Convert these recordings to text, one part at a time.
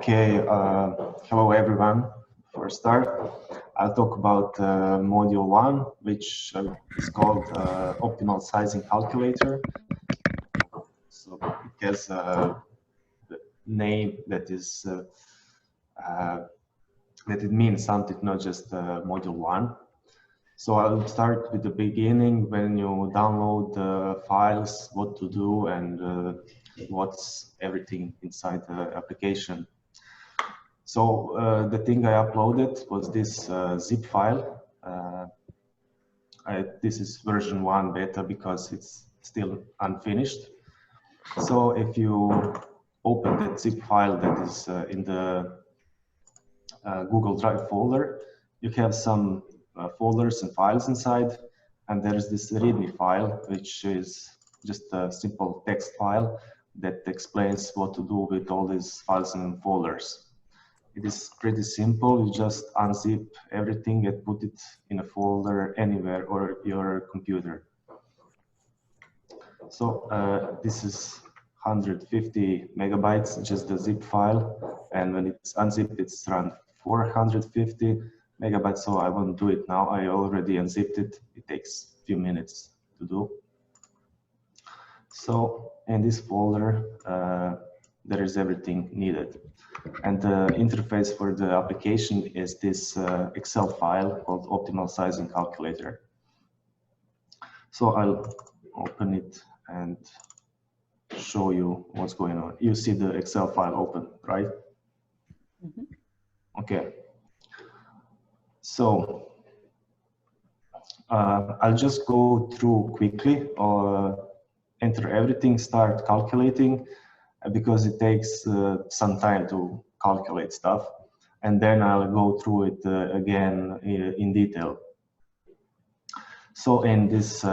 Okay, hello everyone. For a start, I'll talk about module 1, which is called Optimal Sizing Calculator. So it has a name that is that it means something, not just module 1. So I'll start with the beginning. When you download the files, what to do, and what's everything inside the application. So the thing I uploaded was this zip file. This is version 1 beta because it's still unfinished. So if you open that zip file that is in the Google Drive folder, you have some folders and files inside, and there's this README file, which is just a simple text file that explains what to do with all these files and folders. It is pretty simple. You just unzip everything and put it in a folder anywhere or your computer. So this is 150 megabytes, just the zip file. And when it's unzipped, it's around 450 megabytes. So I won't do it now. I already unzipped it. It takes a few minutes to do. So in this folder, there is everything needed. And the interface for the application is this Excel file called Optimal Sizing Calculator. So I'll open it and show you what's going on. You see the Excel file open, right? Mm-hmm. Okay. So I'll just go through quickly, enter everything, start calculating, because it takes some time to calculate stuff, and then I'll go through it again in detail. So in this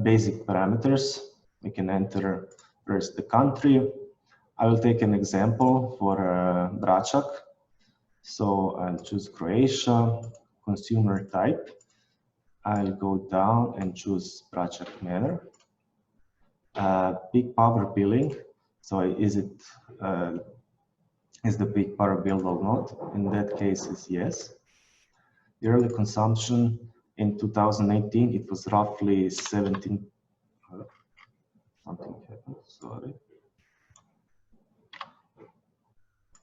basic parameters, we can enter first the country. I will take an example for Bračak. So I'll choose Croatia, consumer type. I'll go down and choose Bračak manner. Peak power billing. So is the peak power billed or not? In that case, it's yes. Yearly consumption in 2018, it was roughly 17. Something happened. Sorry.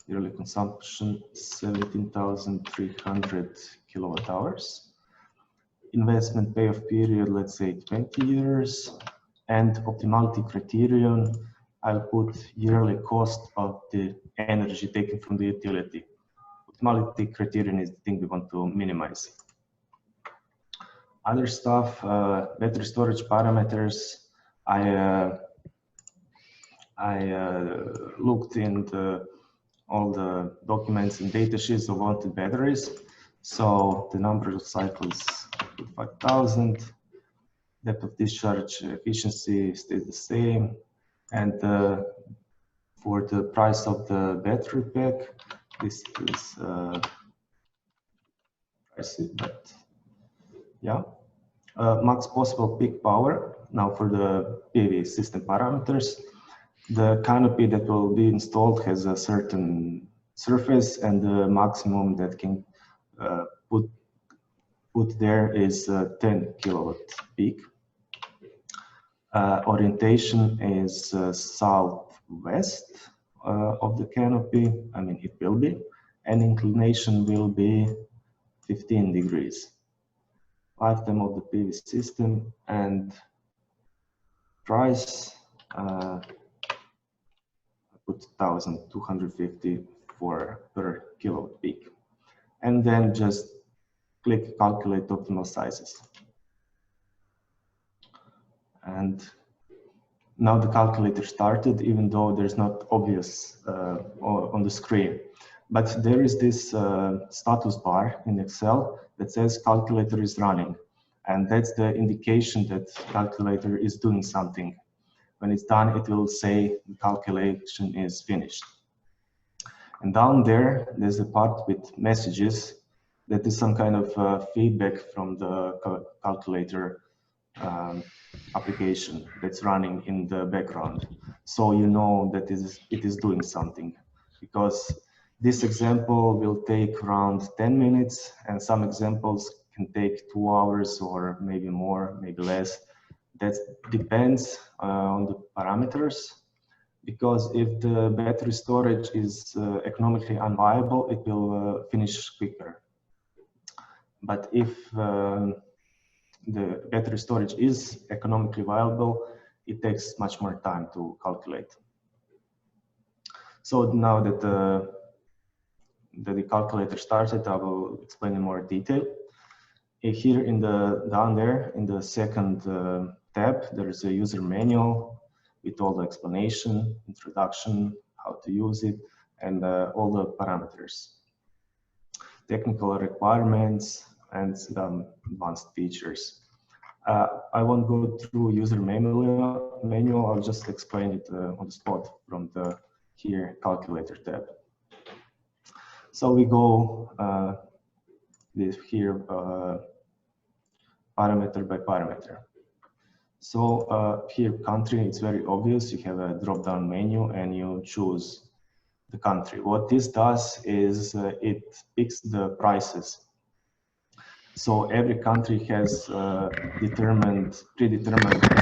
Yearly consumption 17,300 kilowatt hours. Investment payoff period, let's say 20 years, and optimality criterion. I'll put yearly cost of the energy taken from the utility. Optimality criterion is the thing we want to minimize. Other stuff, battery storage parameters. I looked into all the documents and data sheets of wanted batteries. So the number of cycles 5,000. Depth of discharge efficiency stays the same. And for the price of the battery pack, this is pricey, but yeah. Max possible peak power. Now for the PV system parameters, the canopy that will be installed has a certain surface, and the maximum that can put there is 10 kilowatt peak. Orientation is southwest of the canopy. I mean, it will be, and inclination will be 15 degrees. Lifetime of the PV system and price. I put 1,250 per kilowatt peak, and then just click calculate optimal sizes. And now the calculator started, even though there's not obvious on the screen. But there is this status bar in Excel that says calculator is running. And that's the indication that calculator is doing something. When it's done, it will say the calculation is finished. And down there, there's a part with messages that is some kind of feedback from the calculator application that's running in the background. So you know that it is doing something, because This example will take around 10 minutes, and some examples can take 2 hours or maybe more, maybe less. That depends on the parameters, because if the battery storage is economically unviable, it will finish quicker. But if the battery storage is economically viable, it takes much more time to calculate. So now that the calculator started, I will explain in more detail. Here in the down there in the second tab, there is a user manual with all the explanation, introduction, how to use it, and all the parameters, technical requirements, and some advanced features. I won't go through user manual. I'll just explain it on the spot from the here calculator tab. So we go this here parameter by parameter. So here country, it's very obvious. You have a drop-down menu and you choose the country. What this does is it picks the prices. So every country has predetermined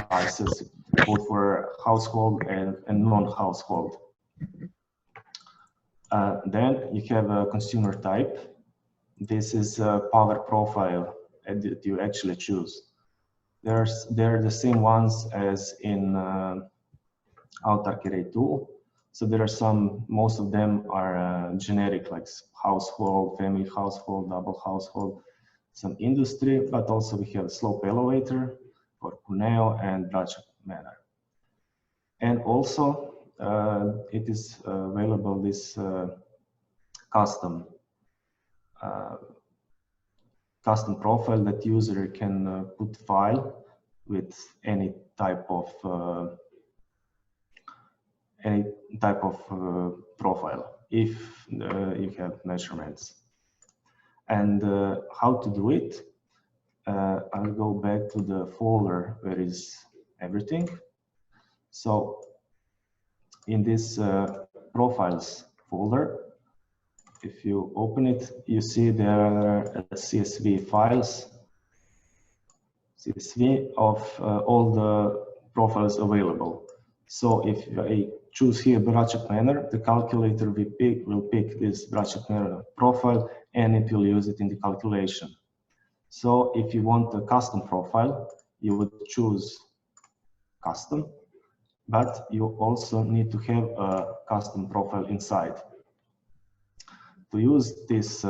prices, both for household and non-household. Then you have a consumer type. This is a power profile that you actually choose. They're the same ones as in Autark Array tool. So there are most of them are generic, like household, family household, double household, some industry, but also we have slope elevator for Cuneo and Bračak manor. And also it is available this custom profile that user can put file with any type of profile if you have measurements. And how to do it? I'll go back to the folder where is everything. So in this profiles folder, if you open it, you see there are CSV files, CSV of all the profiles available. So if I choose here Bračak manor, the calculator will pick this Bračak manor profile and it will use it in the calculation. So if you want a custom profile, you would choose custom, but you also need to have a custom profile inside. To use this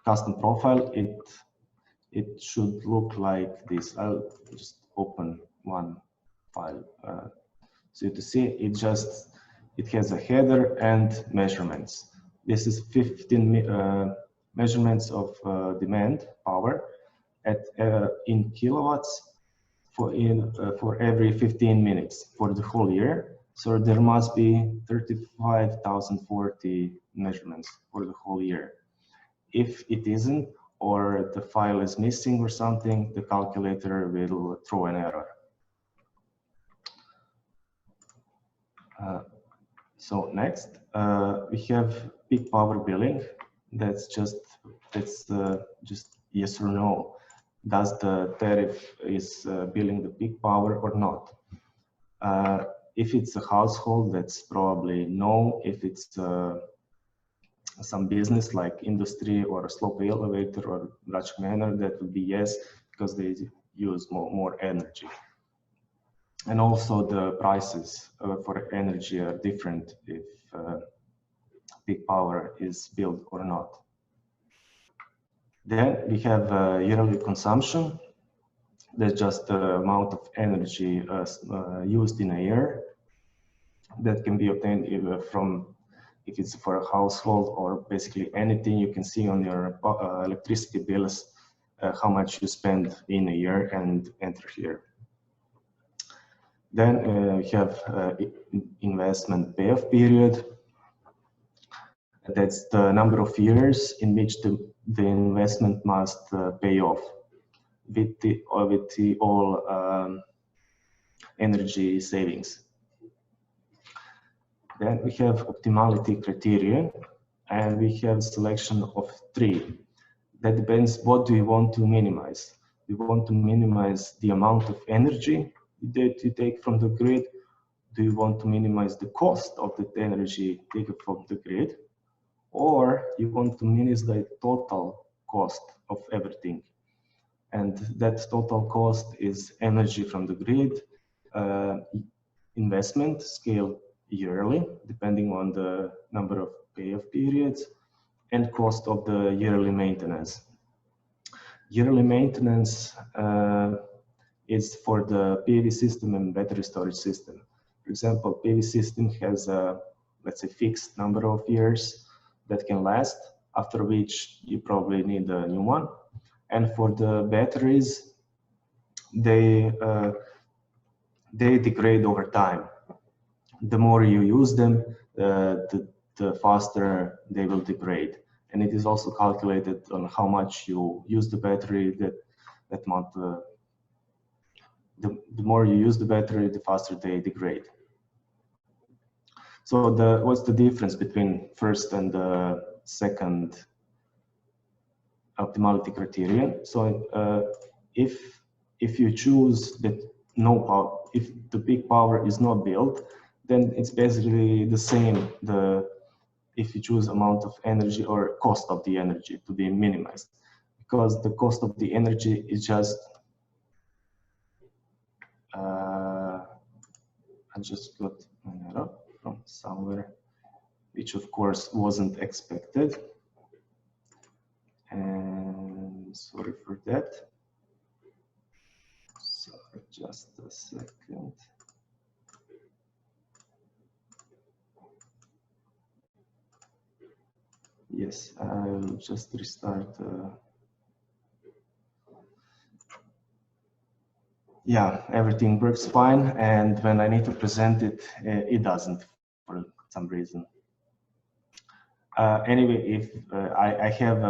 custom profile, it should look like this. I'll just open one file. So to see, it has a header and measurements. This is 15 measurements of demand power in kilowatts for every 15 minutes for the whole year. So there must be 35,040 measurements for the whole year. If it isn't, or the file is missing or something, the calculator will throw an error. So next, we have peak power billing. That's just yes or no. Does the tariff is billing the peak power or not? If it's a household, that's probably no. If it's some business like industry or a slope elevator or Bračak manor, that would be yes, because they use more energy. And also the prices for energy are different if peak power is billed or not. Then we have yearly consumption. That's just the amount of energy used in a year that can be obtained either from, if it's for a household or basically anything you can see on your electricity bills, how much you spend in a year and enter here. Then we have investment payoff period. That's the number of years in which the investment must pay off with the all energy savings. Then we have optimality criteria, and we have selection of 3. That depends what do you want to minimize. You want to minimize the amount of energy that you take from the grid. Do you want to minimize the cost of that energy taken from the grid? Or you want to minimize the total cost of everything. And that total cost is energy from the grid, investment scale yearly, depending on the number of payoff periods, and cost of the yearly maintenance. Yearly maintenance is for the PV system and battery storage system. For example, PV system has a, let's say, fixed number of years that can last, after which you probably need a new one. And for the batteries, they degrade over time. The more you use them, the faster they will degrade. And it is also calculated on how much you use the battery, that month. The more you use the battery, the faster they degrade. So what's the difference between first and the second optimality criterion? So if you choose that no power, if the peak power is not built, then it's basically the same. If you choose amount of energy or cost of the energy to be minimized, because the cost of the energy is just I just got an error from somewhere, which of course wasn't expected, and sorry for that. So just a second. Yes, I'll just restart. Yeah, everything works fine, and when I need to present it, it doesn't for some reason. Anyway, if I have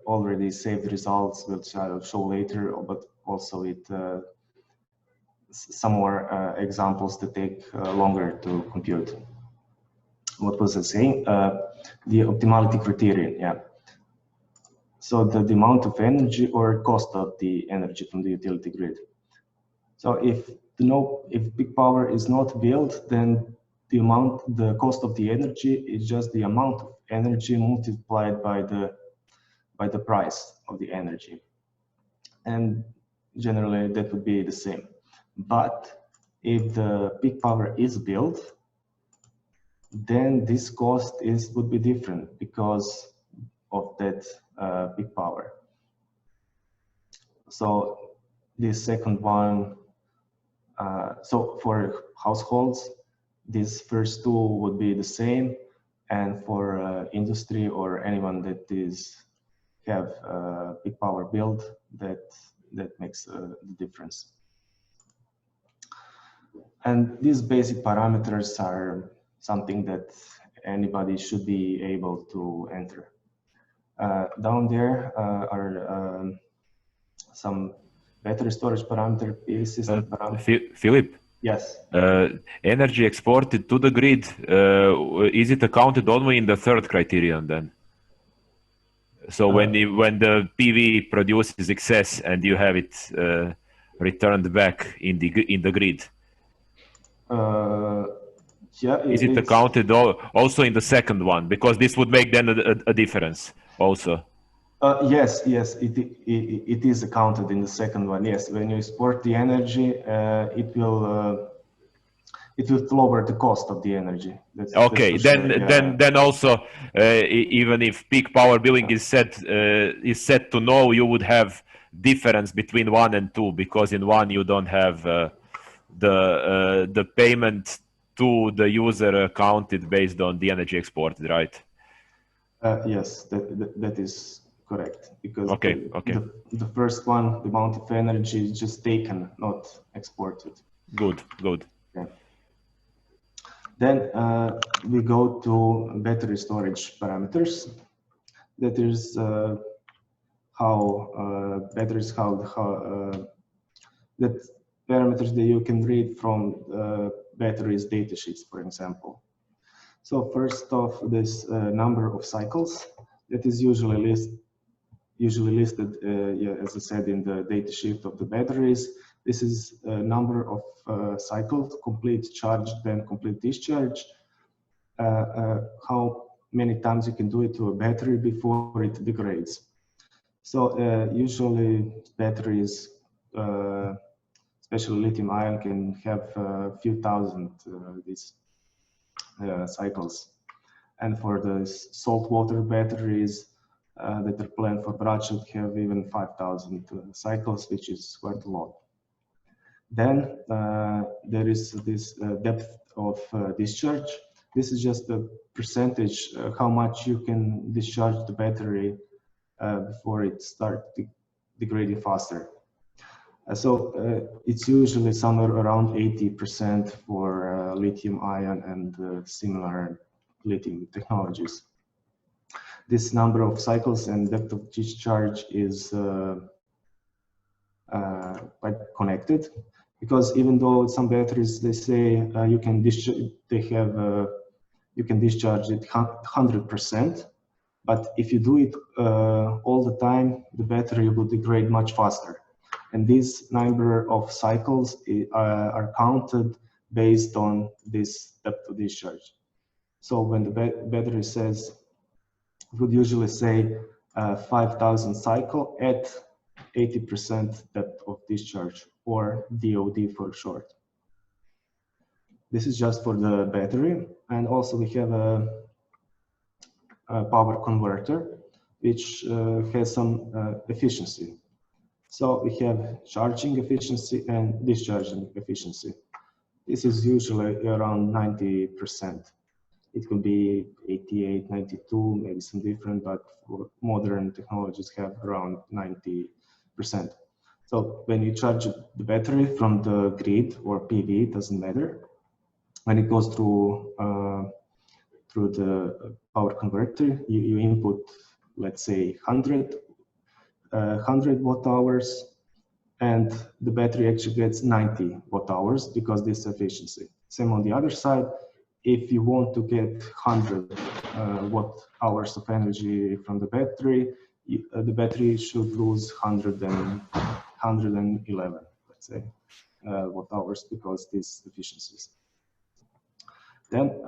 already saved results, which I'll show later, but also some more examples that take longer to compute. What was I saying? The optimality criterion, yeah. So the amount of energy or cost of the energy from the utility grid. So if peak power is not built, then the cost of the energy is just the amount of energy multiplied by the price of the energy. And generally that would be the same. But if the peak power is built, then this cost would be different because of that peak power. So this second one, so for households, these first two would be the same, and for industry or anyone that have peak power build, that makes the difference. And these basic parameters are something that anybody should be able to enter. Down there are some battery storage parameter, PV system parameter. Philip? Yes. Energy exported to the grid, is it accounted only in the third criterion then? So when the PV produces excess and you have it returned back in the grid, yeah, is it accounted also in the second one? Because this would make then a difference also. Yes, it is accounted in the second one. Yes, when you export the energy, it will lower the cost of the energy. Okay, that's for sure. then also even if peak power billing is set to no, you would have difference between 1 and 2, because in 1 you don't have the payment to the user counted based on the energy exported, right? Yes, that is correct, because okay. The first one, the amount of energy is just taken, not exported. Good. Yeah. Then we go to battery storage parameters. That is how batteries, that parameters that you can read from batteries datasheets, for example. So first off, this number of cycles that is usually listed, yeah, as I said, in the datasheet of the batteries. This is a number of cycles, complete charge, then complete discharge. How many times you can do it to a battery before it degrades. So usually batteries, especially lithium ion, can have a few thousand these cycles. And for the saltwater batteries that are planned for Brad should have even 5,000 cycles, which is quite a lot. Then there is this depth of discharge. This is just a percentage how much you can discharge the battery before it starts degrading faster. So it's usually somewhere around 80% for lithium ion and similar lithium technologies. This number of cycles and depth of discharge is quite connected, because even though some batteries, they say you can discharge, you can discharge it 100%, but if you do it all the time, the battery will degrade much faster. And this number of cycles are counted based on this depth of discharge. So when the battery says, it would usually say 5,000 cycle at 80% depth of discharge, or DOD for short. This is just for the battery. And also we have a power converter, which has some efficiency. So we have charging efficiency and discharging efficiency. This is usually around 90%. It could be 88, 92, maybe some different, but modern technologies have around 90%. So when you charge the battery from the grid or PV, it doesn't matter. When it goes through the power converter, you input, let's say 100 watt hours, and the battery actually gets 90 watt hours because this efficiency. Same on the other side. If you want to get 100 watt hours of energy from the battery should lose 111, let's say, watt hours because these efficiencies. Then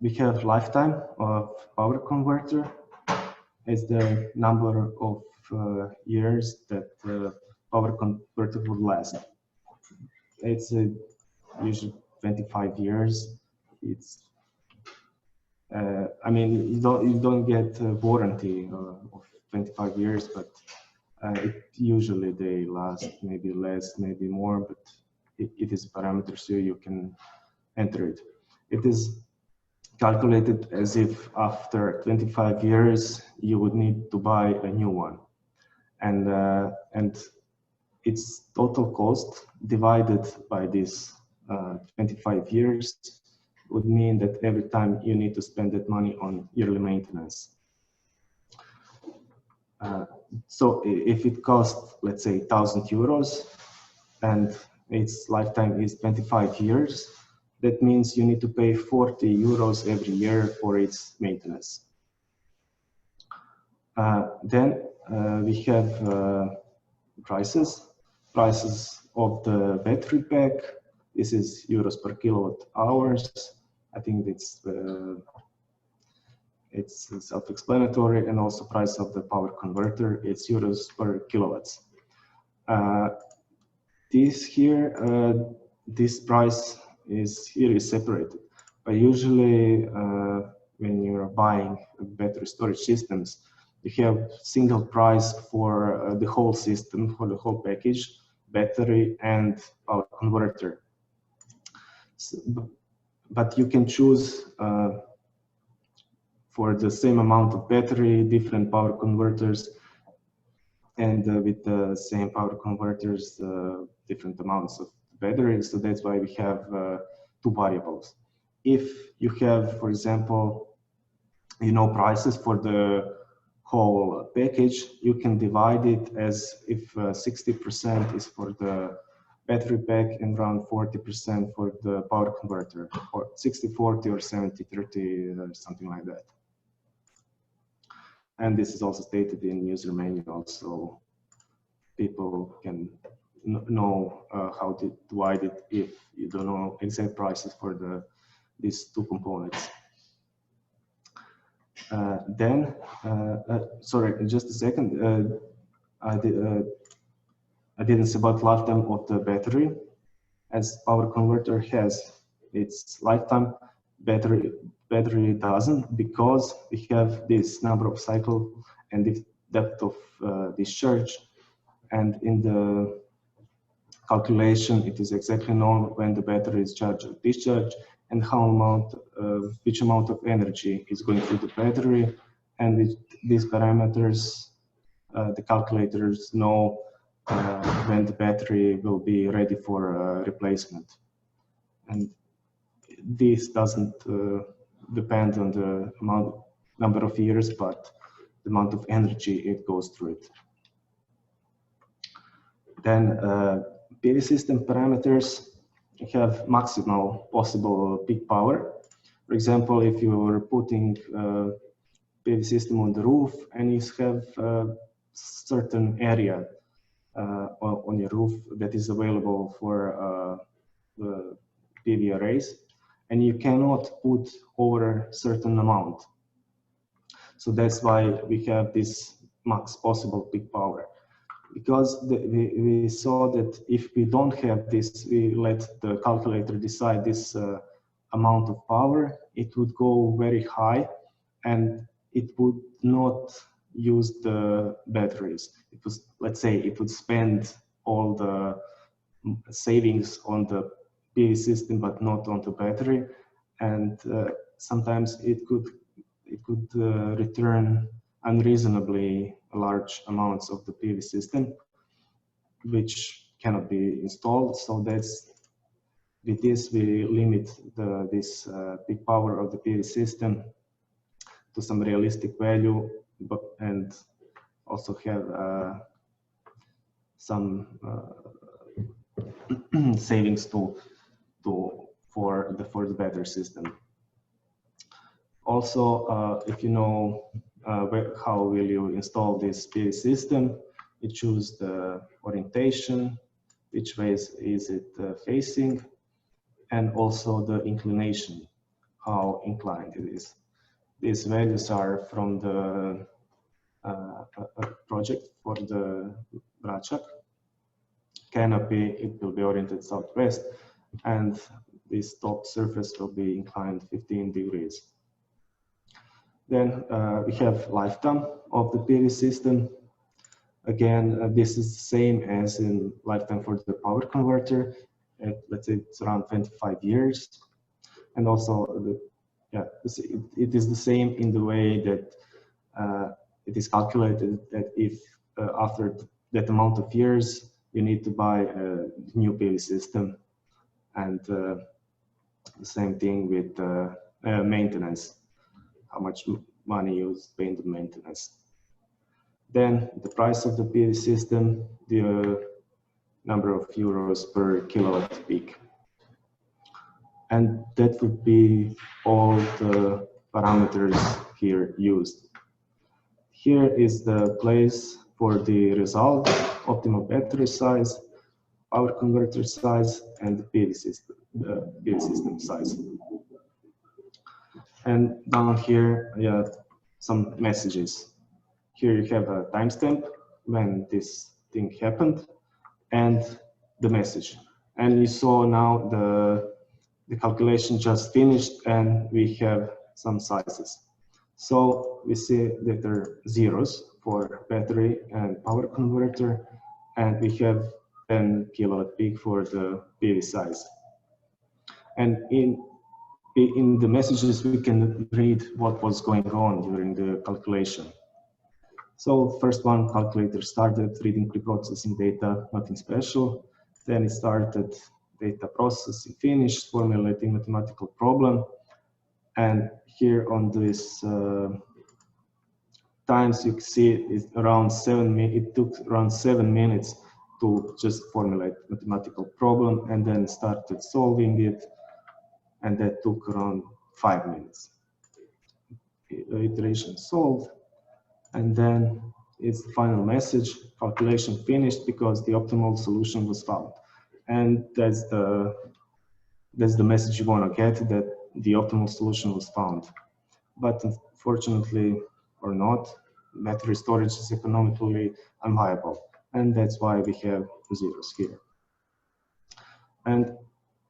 we have lifetime of power converter. It's the number of years that power converter would last. It's usually 25 years. It's I mean, you don't get a warranty of 25 years, but usually they last maybe less, maybe more, but it is a parameter, so you can enter it. It is calculated as if after 25 years you would need to buy a new one, and its total cost divided by this 25 years would mean that every time you need to spend that money on yearly maintenance. So if it costs, let's say, 1,000 euros and its lifetime is 25 years, that means you need to pay 40 euros every year for its maintenance. Then we have prices of the battery pack. This is euros per kilowatt hours. I think it's self-explanatory, and also price of the power converter. It's euros per kilowatts. This price is separated. But usually, when you're buying battery storage systems, you have single price for the whole system, for the whole package, battery and power converter. So, but you can choose for the same amount of battery, different power converters, and with the same power converters, different amounts of battery. So that's why we have two variables. If you have, for example, prices for the whole package, you can divide it as if 60% is for the battery pack and around 40% for the power converter, or 60-40 or 70-30, something like that. And this is also stated in user manual, so people can know how to divide it if you don't know exact prices for these two components. Sorry, just a second. I didn't say about lifetime of the battery. As power converter has its lifetime, battery doesn't, because we have this number of cycle and the depth of discharge, and in the calculation it is exactly known when the battery is charged or discharged, and which amount of energy is going through the battery, and with these parameters the calculators know when the battery will be ready for replacement. And this doesn't depend on the number of years, but the amount of energy it goes through it. Then PV system parameters have maximal possible peak power. For example, if you're putting PV system on the roof and you have a certain area on your roof that is available for the PV arrays, and you cannot put over a certain amount. So that's why we have this max possible peak power. Because we saw that if we don't have this, we let the calculator decide this amount of power, it would go very high and it would not use the batteries. It was, let's say, it would spend all the savings on the PV system, but not on the battery. And sometimes it could return unreasonably large amounts of the PV system, which cannot be installed. So with this we limit this peak power of the PV system to some realistic value, and also have some savings for the battery system. Also, if you know how will you install this PV system, you choose the orientation, which way is it facing, and also the inclination, how inclined it is. These values are from the project for the Bračak. Canopy, it will be oriented southwest, and this top surface will be inclined 15 degrees. Then we have lifetime of the PV system. Again, this is the same as in lifetime for the power converter. Let's say it's around 25 years. And also, it is the same in the way that it is calculated that if after that amount of years, you need to buy a new PV system. And the same thing with maintenance, how much money you spend on maintenance. Then the price of the PV system, the number of euros per kilowatt peak. And that would be all the parameters here used. Here is the place for the result: optimal battery size, power converter size, and the PV system size. And down here, some messages. Here you have a timestamp when this thing happened and the message. And you saw now the calculation just finished and we have some sizes. So we see that there are zeros for battery and power converter, and we have 10 kilowatt peak for the PV size. And in the messages, we can read what was going on during the calculation. So first one, calculator started reading pre-processing data, nothing special. Then it started data processing, finished, formulating mathematical problem. And here on this times, you can see it's around 7 minutes. It took around 7 minutes to just formulate mathematical problem and then started solving it, and that took around 5 minutes. Iteration solved, and then it's the final message, calculation finished because the optimal solution was found. And that's the message you want to get, that the optimal solution was found. But unfortunately, or not, battery storage is economically unviable, and that's why we have zeros here. And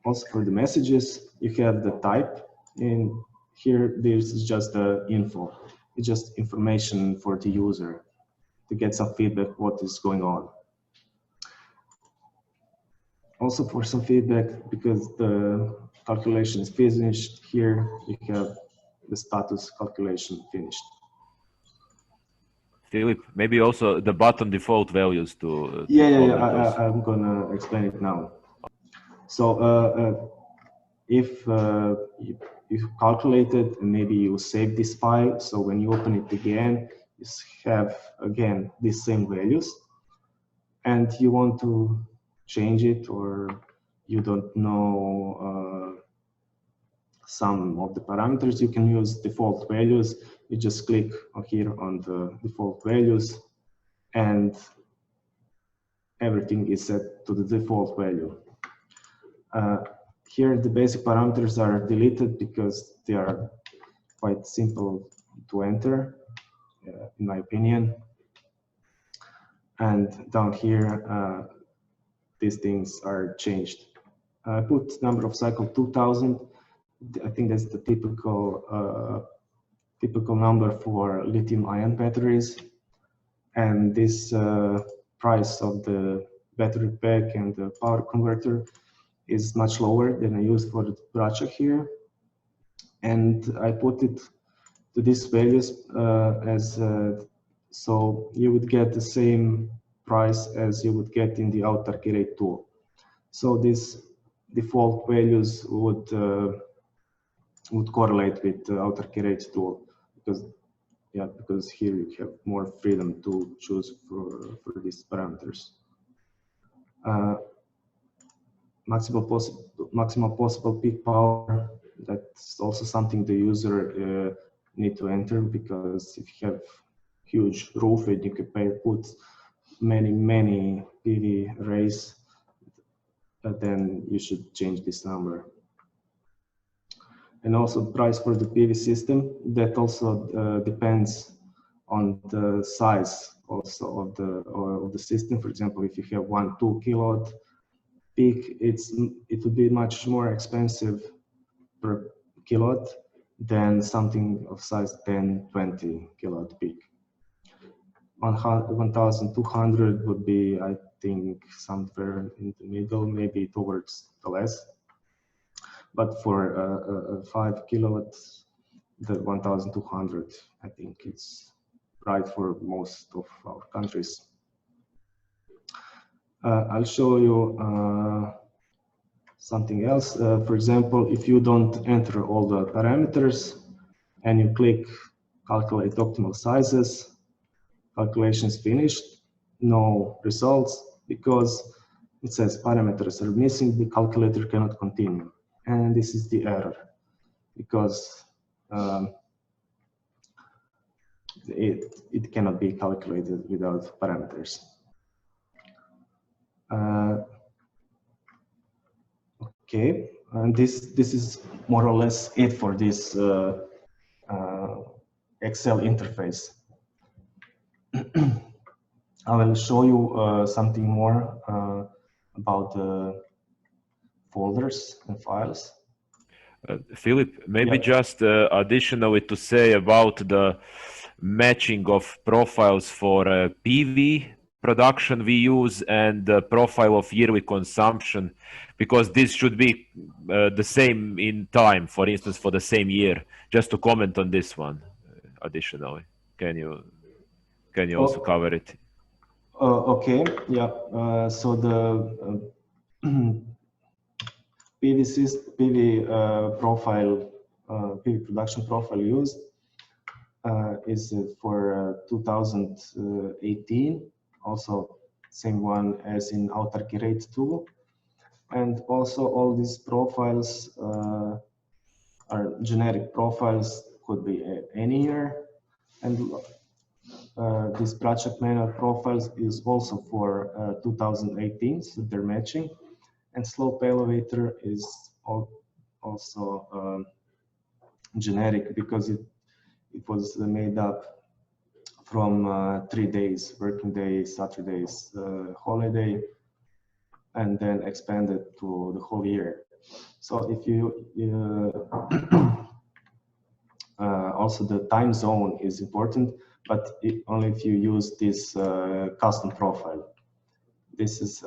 also for the messages, you have the type. In here, this is just the info. It's just information for the user to get some feedback what is going on. Also for some feedback, because the calculation is finished, here you have the status calculation finished. Philip, maybe also the button default values to I'm gonna explain it now. So if you calculated and maybe you save this file, so when you open it again, you have again these same values, and you want to change it, or you don't know some of the parameters, you can use default values. You just click here on the default values, and everything is set to the default value. Here the basic parameters are deleted because they are quite simple to enter, in my opinion. And down here, these things are changed. I put number of cycle 2000. I think that's the typical number for lithium-ion batteries. And this price of the battery pack and the power converter is much lower than I used for the project here. And I put it to these values so you would get the same price as you would get in the Autark tool. So these default values would correlate with the Autark tool, because here you have more freedom to choose for these parameters. Maximal possible peak power, that's also something the user need to enter, because if you have huge roof and you can put many PV arrays, then you should change this number. And also price for the PV system, that also depends on the size also of the system. For example, if you have 2 kilowatt peak, it would be much more expensive per kilowatt than something of size 10-20 kilowatt peak. 1200 would be, I think, somewhere in the middle, maybe towards the less. But for 5 kilowatts, the 1200, I think it's right for most of our countries. I'll show you something else. For example, if you don't enter all the parameters and you click calculate optimal sizes, calculations finished, no results, because it says parameters are missing, the calculator cannot continue. And this is the error, because it cannot be calculated without parameters. Okay, and this is more or less it for this Excel interface. I will show you something more about the folders and files. Philip, maybe just additionally to say about the matching of profiles for PV production we use and the profile of yearly consumption, because this should be the same in time, for instance, for the same year. Just to comment on this one additionally. Can you also cover it? Okay, yeah. So the PV profile, PV production profile used is for 2018. Also, same one as in autarky rate tool. And also all these profiles are generic profiles, could be any year. And this project manual profiles is also for 2018, so they're matching. And slope elevator is also generic because it was made up from 3 days, working days, Saturdays, holiday, and then expanded to the whole year. So if you also the time zone is important, but only if you use this custom profile. This is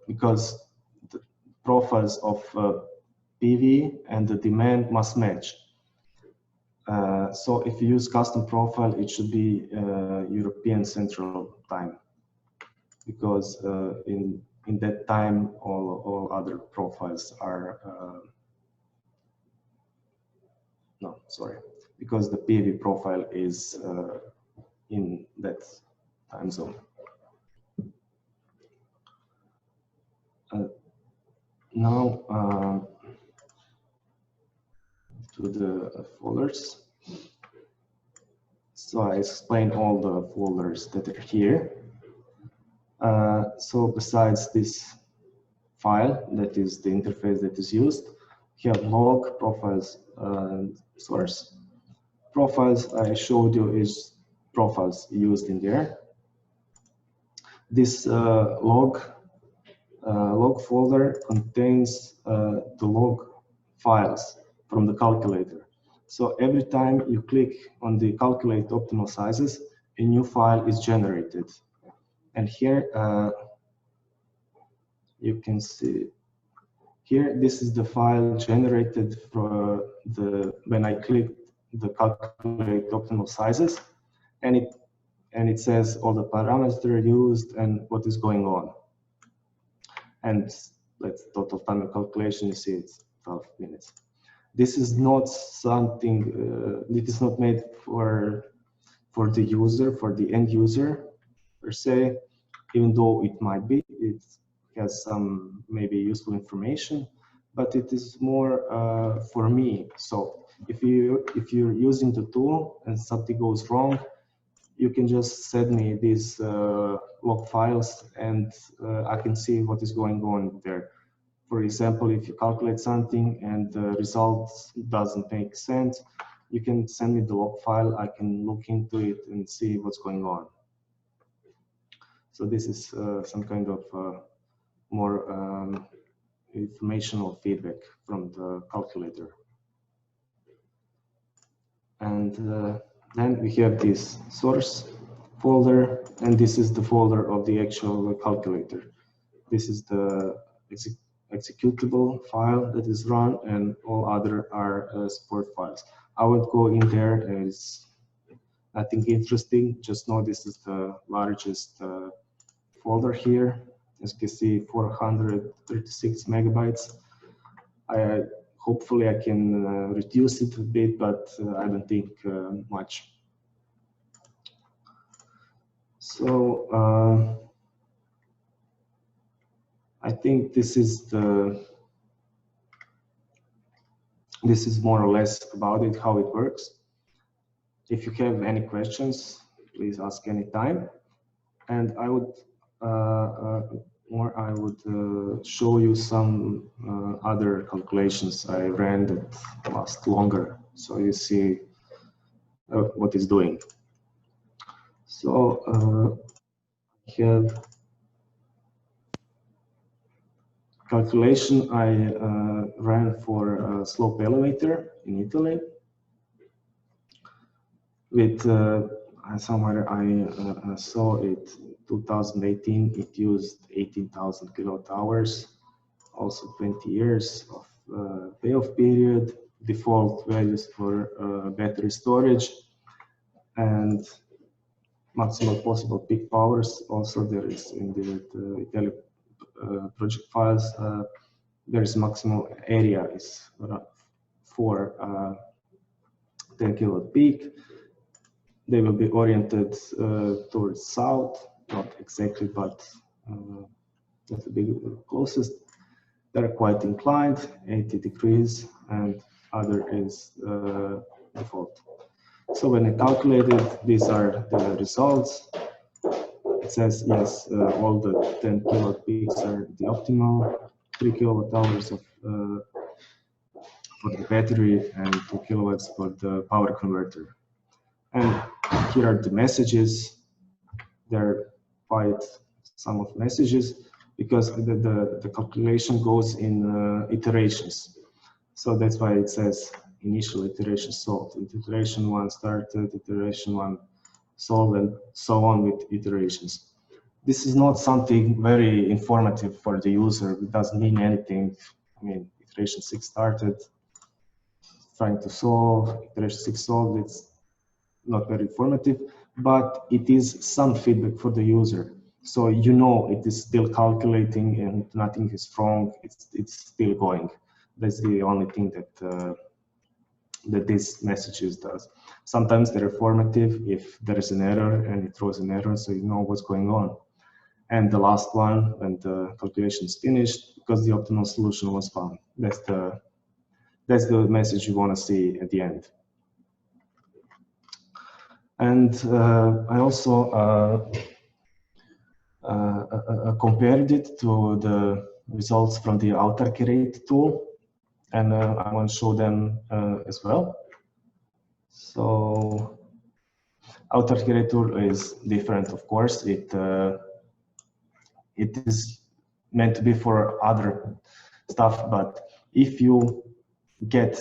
because the profiles of PV and the demand must match. So if you use custom profile, it should be European Central Time, because in that time all other profiles are no, sorry, because the PV profile is in that time zone. Now to the folders. So I explained all the folders that are here. So besides this file, that is the interface that is used, we have log, profiles, source. Profiles I showed you is profiles used in there. This log folder contains the log files from the calculator. So every time you click on the calculate optimal sizes, a new file is generated. And here you can see here, this is the file generated for when I click the calculate optimal sizes, and it says all the parameters used and what is going on. And let's total time of calculation, you see it's 12 minutes. This is not something, it is not made for the user, for the end user per se, even though it might be, it has some maybe useful information, but it is more for me. So if you're using the tool and something goes wrong, you can just send me these log files and I can see what is going on there. For example, if you calculate something and the result doesn't make sense, you can send me the log file. I can look into it and see what's going on. So this is some kind of more informational feedback from the calculator. And then we have this source folder, and this is the folder of the actual calculator. This is the executable file that is run, and all other are support files. I would go in there. There's nothing interesting. Just know this is the largest folder here. As you can see, 436 megabytes. Hopefully I can reduce it a bit, but I don't think much. So I think this is more or less about it, how it works. If you have any questions, please ask anytime. And I would show you some other calculations I ran that last longer, so you see what it's doing. So have calculation I ran for slope elevator in Italy. With somewhere I saw it 2018, it used 18,000 kilowatt hours, also 20 years of payoff period, default values for battery storage, and maximal possible peak powers. Also there is in the Italian project files, there is maximal area is for 10 kilowatt peak. They will be oriented towards south, not exactly, but that would be the closest. They're quite inclined, 80 degrees, and other is default. So when I calculated, these are the results. It says, yes, all the 10 kilowatt peaks are the optimal, 3 kilowatt hours of, for the battery and 2 kilowatts for the power converter. And here are the messages. There are quite some of messages because the calculation goes in iterations. So that's why it says initial iteration solved, iteration 1 started, iteration 1 solved, and so on with iterations. This is not something very informative for the user. It doesn't mean anything. I mean, iteration 6 started, trying to solve, iteration 6 solved, it's not very informative, but it is some feedback for the user. So you know it is still calculating and nothing is wrong, it's still going. That's the only thing that that this messages does. Sometimes they're informative if there is an error and it throws an error, so you know what's going on. And the last one, when the calculation is finished, because the optimal solution was found. That's the message you want to see at the end. And I also compared it to the results from the Autarky tool, and I want to show them as well. So Autarky tool is different, of course. It is meant to be for other stuff, but if you get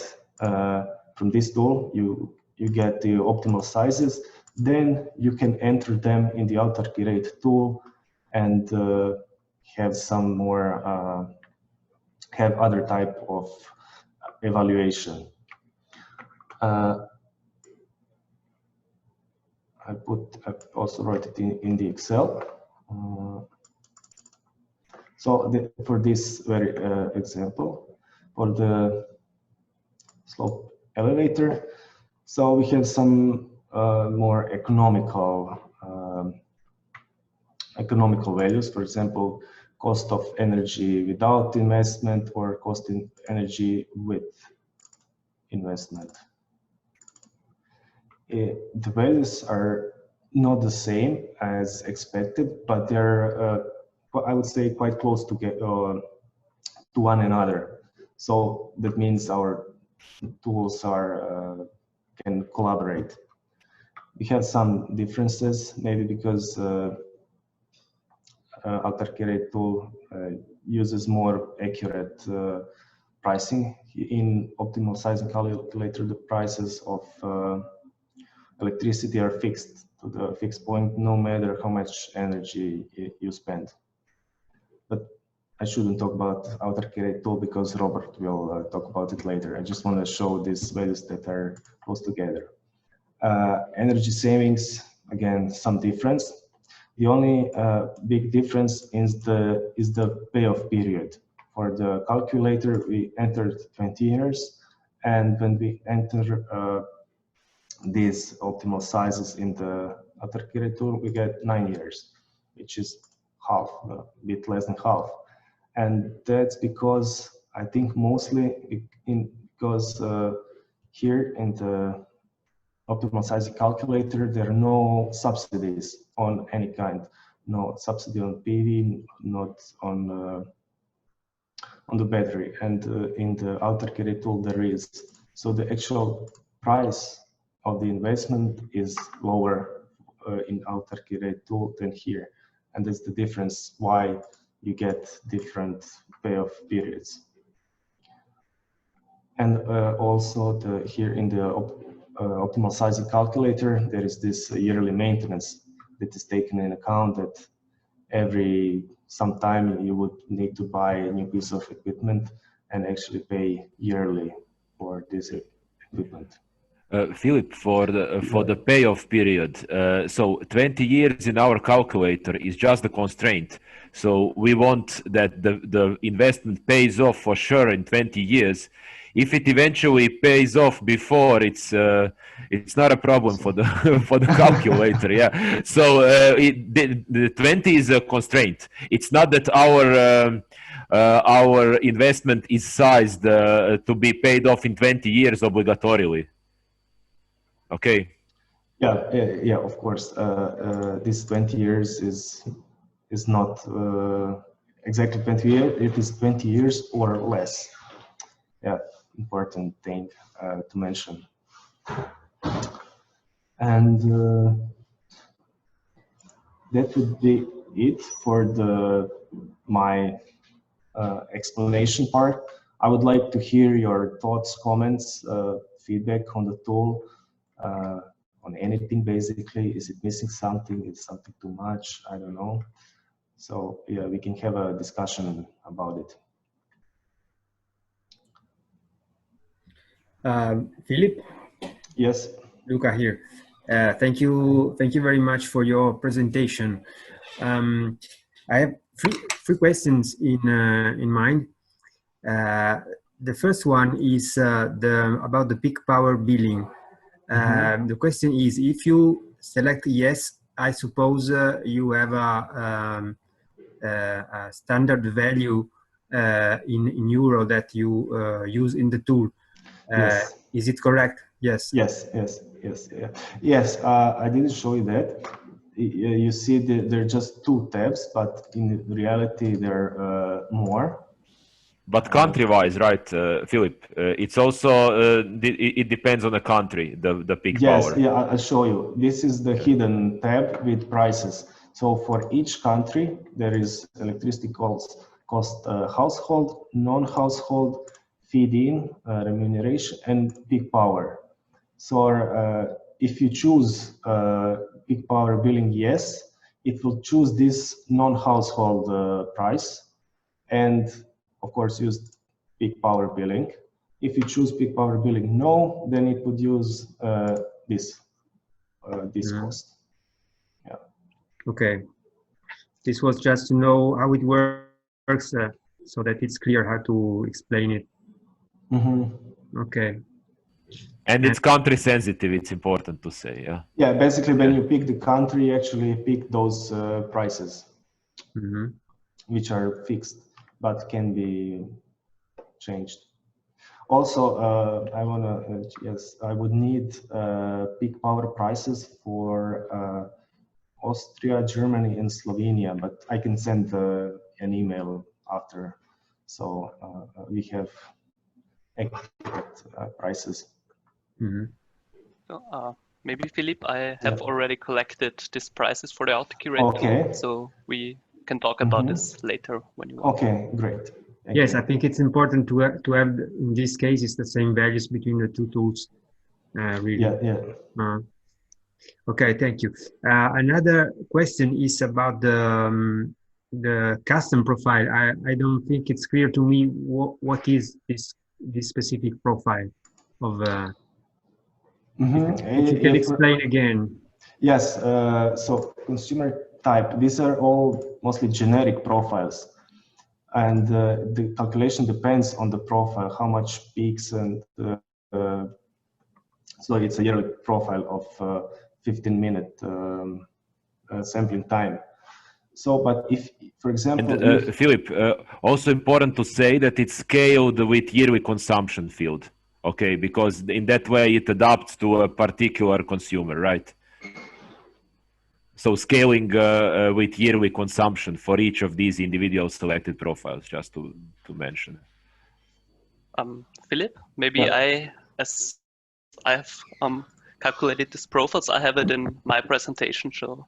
from this tool, you get the optimal sizes, then you can enter them in the Autarky tool and have some more, have other type of evaluation. I also wrote it in the Excel. So for this very example, for the slope elevator, so we have some more economical values. For example, cost of energy without investment or cost in energy with investment. The values are not the same as expected, but they're I would say quite close to one another. So that means our tools are can collaborate. We have some differences, maybe because Autarky tool uses more accurate pricing. In optimal sizing calculator, the prices of electricity are fixed to the fixed point, no matter how much energy you spend. But I shouldn't talk about Autarky tool because Robert will talk about it later. I just want to show these values that are close together. Energy savings, again, some difference. The only big difference is the payoff period. For the calculator, we entered 20 years, and when we enter these optimal sizes in the Autarky tool, we get 9 years, which is half, a bit less than half. And that's because I think mostly because here in the optimal sizing calculator, there are no subsidies on any kind. No subsidy on PV, not on the battery. And in the Autarky tool, there is. So the actual price of the investment is lower in Autarky tool than here. And that's the difference why you get different payoff periods. And also here in the optimal sizing calculator, there is this yearly maintenance that is taken in account that every some time you would need to buy a new piece of equipment and actually pay yearly for this equipment. Philip, for the payoff period, so 20 years in our calculator is just the constraint. So we want that the investment pays off for sure in 20 years. if it eventually pays off before, it's not a problem for the for the calculator. Yeah. So the 20 is a constraint. It's not that our investment is sized to be paid off in 20 years obligatorily. Okay. Yeah, of course. This 20 years is not exactly 20 years. It is 20 years or less. Yeah, important thing to mention. And that would be it for my explanation part. I would like to hear your thoughts, comments, feedback on the tool. On anything basically. Is it missing something? Is something too much? I don't know. So yeah, we can have a discussion about it. Philip? Yes. Luca here. Thank you very much for your presentation. I have three questions in mind. The first one is about the peak power billing. The question is, if you select yes, I suppose you have a standard value in euro that you use in the tool. Yes. Is it correct? Yes. Yes. I didn't show you that. You see, there are just 2 tabs, but in reality there are more. But country-wise, right, Philip? It's also it depends on the country. The peak power. Yes, yeah, I'll show you. This is the hidden tab with prices. So for each country, there is electricity cost household, non-household, feed-in, remuneration, and peak power. So if you choose peak power billing yes, it will choose this non-household price, and of course use peak power billing. If you choose peak power billing no, then it would use this cost. Yeah. Okay. This was just to know how it works, so that it's clear how to explain it. Okay. And it's country sensitive, it's important to say, yeah? Yeah, basically when you pick the country, you actually pick those prices, which are fixed, but can be changed. Also, I would need peak power prices for Austria, Germany, and Slovenia, but I can send an email after, so we have accurate prices. So, maybe Philip, I have already collected these prices for the autocurator, so we can talk about this later when you want. Okay, great. Yes, I think it's important to have in this case it's the same values between the 2 tools. Really. Yeah. Okay, thank you. Another question is about the custom profile. I don't think it's clear to me what is this specific profile of. If you can explain again. Yes. So consumer type. These are all mostly generic profiles. And the calculation depends on the profile, how much peaks, and so it's a yearly profile of 15-minute sampling time. So, but if, for example, and, Philip, also important to say that it's scaled with yearly consumption field, okay? Because in that way it adapts to a particular consumer, right? So scaling with yearly consumption for each of these individual selected profiles, just to mention. Philip, maybe as I have calculated these profiles, I have it in my presentation, so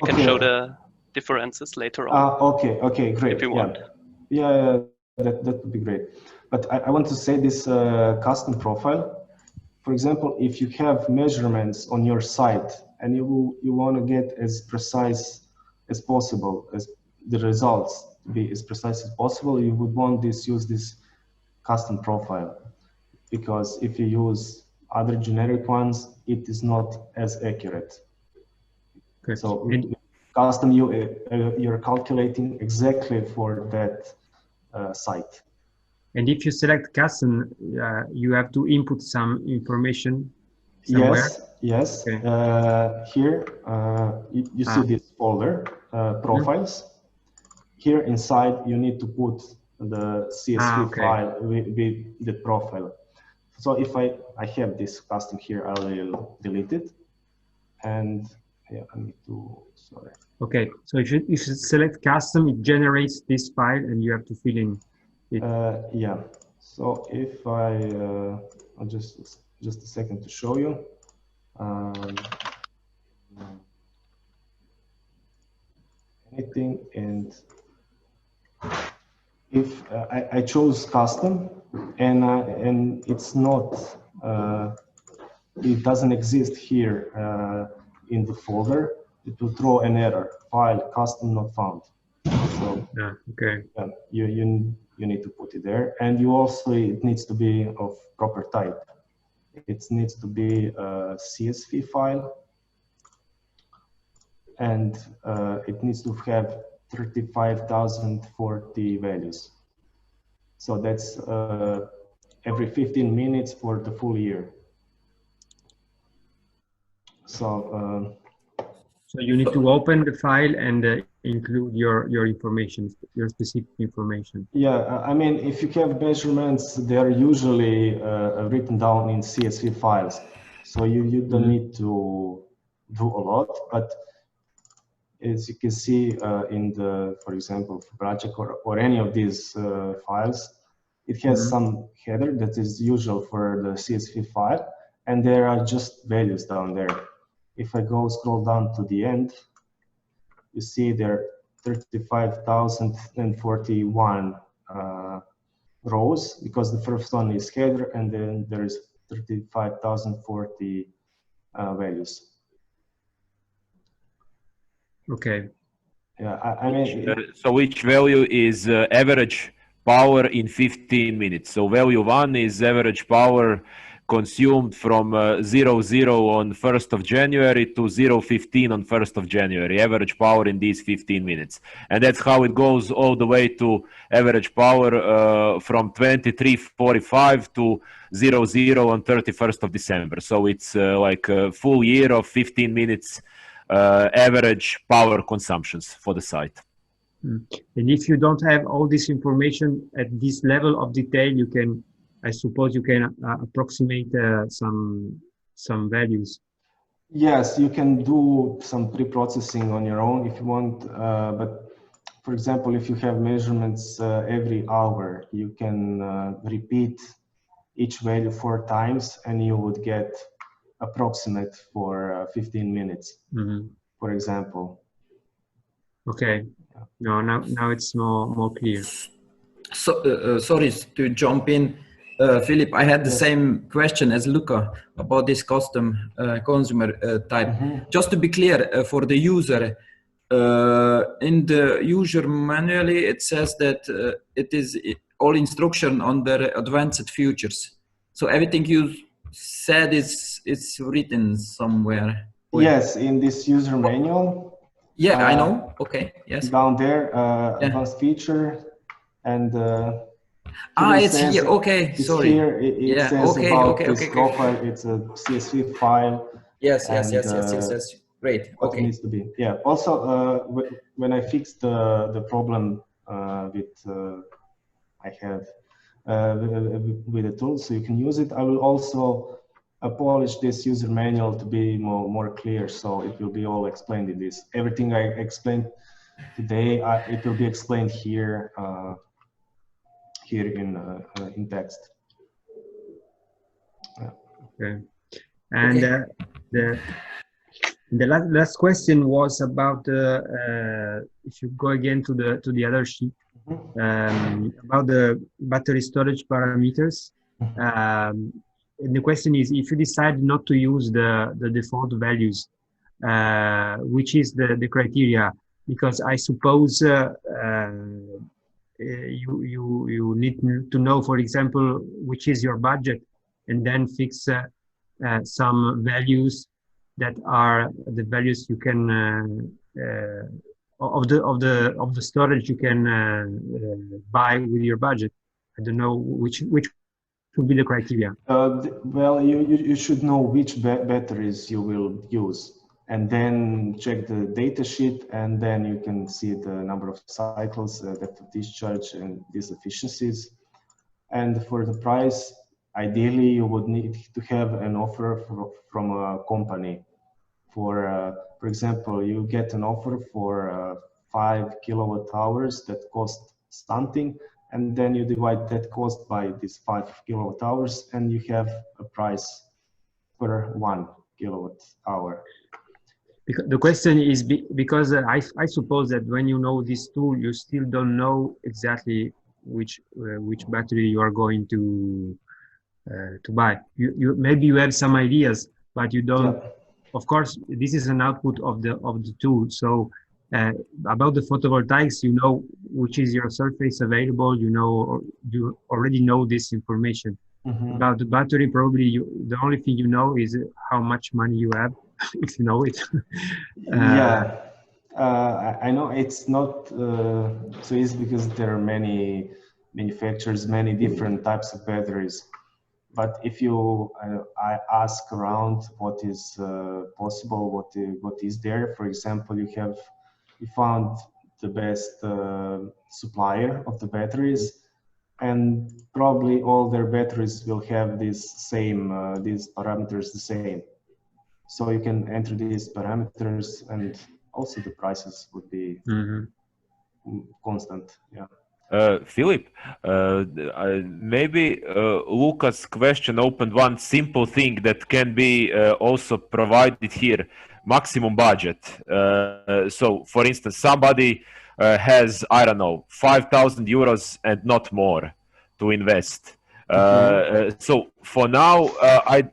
I can show the differences later on. Okay, great. If you want. Yeah, that would be great. But I want to say this custom profile. For example, if you have measurements on your site and you want to get as precise as possible, as the results to be as precise as possible, you would want use this custom profile, because if you use other generic ones, it is not as accurate. Okay. So custom, you're calculating exactly for that site. And if you select custom, you have to input some information somewhere. Yes. Okay. Here you see this folder, profiles. Here inside you need to put the CSV okay. file with the profile. So if I have this custom here, I will delete it. And yeah, I need to, sorry. Okay, so if you select custom, it generates this file and you have to fill in it. Yeah, so if I'll just a second to show you. Anything, and if I chose custom and it's not, it doesn't exist here in the folder, it will throw an error, file custom not found. So okay. You need to put it there, and you also, it needs to be of proper type. It needs to be a CSV file, and it needs to have 35,040 values. So that's every 15 minutes for the full year. So you need to open the file and include your information, your specific information. Yeah, I mean, if you have measurements, they are usually written down in CSV files. So you don't need to do a lot, but as you can see in the, for example, project or any of these files, it has some header that is usual for the CSV file, and there are just values down there. If I scroll down to the end, you see there are 35,041 rows, because the first one is header, and then there is 35,040 values. Okay. Yeah, I mean. So which value is average power in 15 minutes? So value 1 is average power consumed from 00 on 1st of January to 0:15 on 1st of January, average power in these 15 minutes. And that's how it goes all the way to average power from 23:45 to 00 on 31st of December. So it's like a full year of 15 minutes average power consumptions for the site. And if you don't have all this information at this level of detail, you can, I suppose, you can approximate some values. Yes, you can do some pre-processing on your own if you want, but for example, if you have measurements every hour, you can repeat each value 4 times and you would get approximate for 15 minutes, for example. Okay. No, now it's more clear. So, sorry to jump in, Philip. I had the same question as Luca about this custom consumer type. Just to be clear, for the user, in the user manually, it says that it is all instruction on the advanced features. So everything you said is written somewhere. Yes, in this user manual. Yeah, I know. Okay. Yes. Down there, advanced feature, and it's here. Okay, sorry. Here it says about this profile. It's a CSV file. Yes. Great. What it needs to be. Yeah. Also, when I fixed the problem with I have with the tool, so you can use it. I will also polish this user manual to be more clear, so it will be all explained in this. Everything I explained today, it will be explained here in text. Okay. And the last question was about if you go again to the other sheet, about the battery storage parameters. And the question is, if you decide not to use the default values, which is the criteria? Because I suppose you need to know, for example, which is your budget, and then fix some values that are the values you can of the storage you can buy with your budget. don't know which would be the criteria. Well, you should know which batteries you will use, and then check the data sheet, and then you can see the number of cycles, depth of discharge, and these efficiencies. And for the price, ideally, you would need to have an offer from a company. For example, you get an offer for 5 kilowatt hours that cost something, and then you divide that cost by these 5 kilowatt hours, and you have a price per 1 kilowatt hour. Because the question is because I suppose that when you know this tool, you still don't know exactly which battery you are going to buy. You maybe you have some ideas, but you don't. Yeah. Of course, this is an output of the tool. So about the photovoltaics, you know which is your surface available. You already know this information. Mm-hmm. About the battery, probably the only thing you know is how much money you have, if you know it. Yeah, I know it's not so easy because there are many manufacturers, many different types of batteries. But if I ask around what is possible, what is there, for example, you found the best supplier of the batteries, and probably all their batteries will have these parameters the same. So you can enter these parameters, and also the prices would be constant. Yeah. Philip, maybe Luca's question opened one simple thing that can be also provided here, maximum budget. So, for instance, somebody has, I don't know, 5,000 euros and not more to invest. So for now,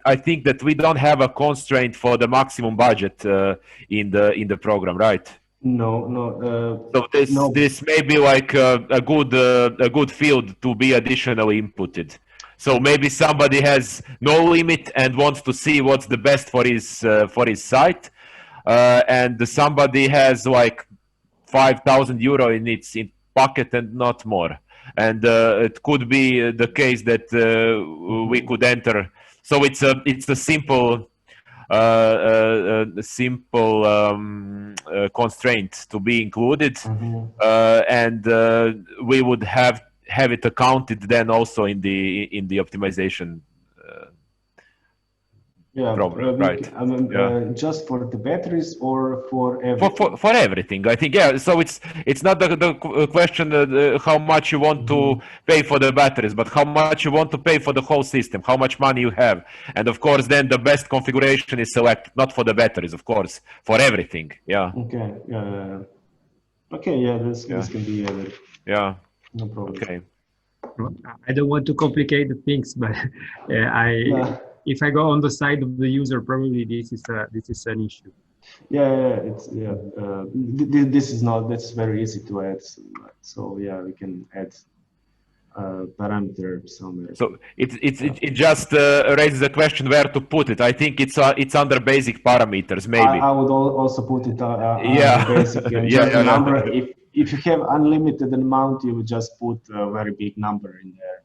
I think that we don't have a constraint for the maximum budget in the program, right? No. So this may be like a good field to be additionally inputted. So maybe somebody has no limit and wants to see what's the best for his site, and somebody has like 5,000 euro in its pocket and not more. And it could be the case that we could enter. So it's a simple constraint to be included, and we would have it accounted then also in the optimization program, right? Just for the batteries or for everything? For everything, I think. Yeah. So it's not the question how much you want to pay for the batteries, but how much you want to pay for the whole system, how much money you have, and of course, then the best configuration is selected, not for the batteries, of course, for everything. Yeah. Okay. Okay. Yeah. This can be added. Yeah. No problem. Okay. I don't want to complicate the things, but if I go on the side of the user, probably this is an issue. That's very easy to add. So yeah, we can add parameter somewhere. So it just raises the question where to put it. I think it's under basic parameters, maybe. I would also put it under basic. Number. If you have unlimited amount, you would just put a very big number in there.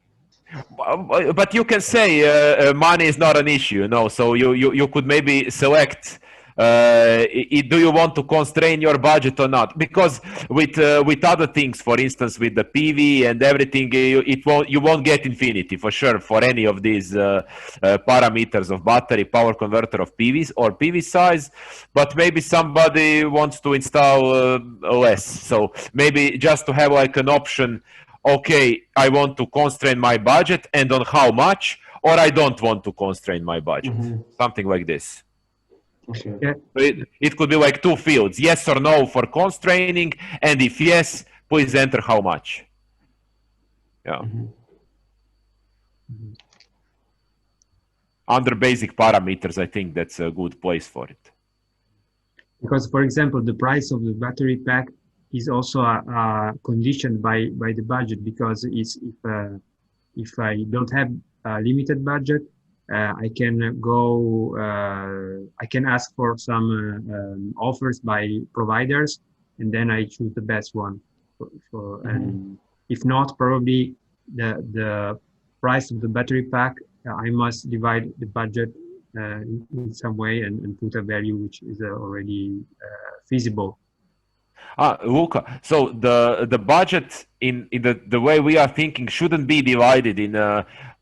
But you can say money is not an issue, no? So you could maybe select. Do you want to constrain your budget or not? Because with other things, for instance, with the PV and everything, you won't get infinity for sure for any of these parameters of battery, power converter of PVs or PV size. But maybe somebody wants to install less. So maybe just to have like an option. Okay, I want to constrain my budget, and on how much, or I don't want to constrain my budget. Something like this. Okay. Yeah. It could be like two fields, yes or no for constraining, and if yes, please enter how much. Yeah. Under basic parameters, I think that's a good place for it. Because, for example, the price of the battery pack is also conditioned by the budget, because if I don't have a limited budget, I can go. I can ask for some offers by providers, and then I choose the best one. And if not, probably the price of the battery pack, I must divide the budget in some way and put a value which is already feasible. Luca, so the budget in the way we are thinking shouldn't be divided in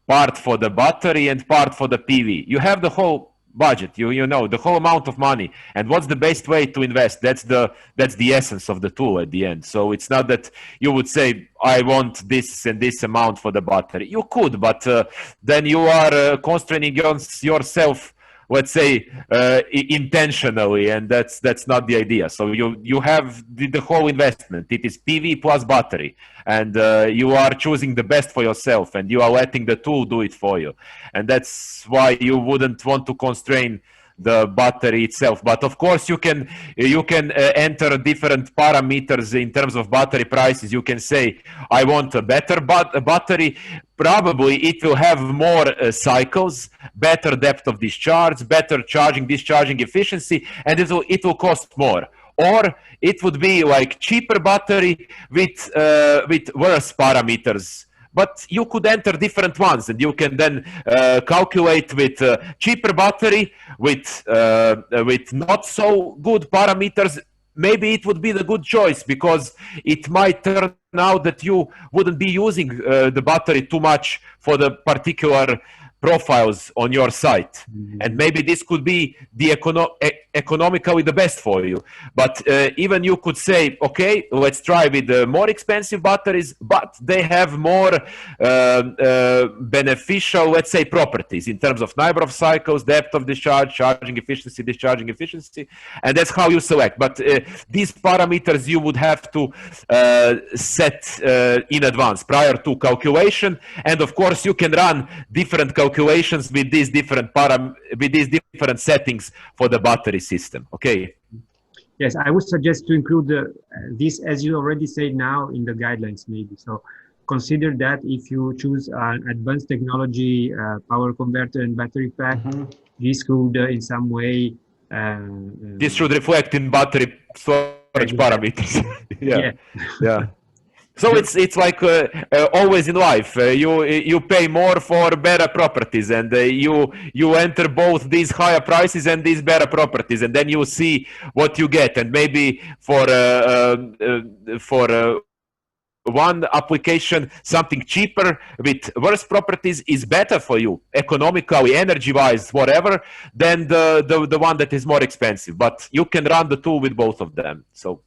part for the battery and part for the PV. You have the whole budget, you know, the whole amount of money, and what's the best way to invest. That's the essence of the tool at the end. So it's not that you would say, I want this and this amount for the battery. You could, but then you are constraining yourself, let's say, intentionally, and that's not the idea. So you have the whole investment. It is PV plus battery, and you are choosing the best for yourself, and you are letting the tool do it for you. And that's why you wouldn't want to constrain the battery itself. But of course, you can enter different parameters in terms of battery prices. You can say, I want a better battery. Probably it will have more cycles, better depth of discharge, better discharging efficiency, and it will cost more. Or it would be like cheaper battery with worse parameters. But you could enter different ones, and you can then calculate with cheaper battery, with not so good parameters. Maybe it would be the good choice, because it might turn out that you wouldn't be using the battery too much for the particular profiles on your site. And maybe this could be the economically the best for you. But even you could say, okay, let's try with the more expensive batteries, but they have more beneficial, let's say, properties in terms of number of cycles, depth of discharge, charging efficiency, discharging efficiency, and that's how you select. But these parameters you would have to set in advance prior to calculation, and of course you can run different calculations with these different settings for the battery system. Okay. Yes, I would suggest to include this, as you already said now, in the guidelines maybe. So consider that if you choose an advanced technology power converter and battery pack, this could in some way this should reflect in battery storage parameters. Yeah. So it's like always in life. You pay more for better properties, and you enter both these higher prices and these better properties, and then you see what you get. And maybe for one application, something cheaper with worse properties is better for you, economically, energy-wise, whatever, than the one that is more expensive. But you can run the tool with both of them. So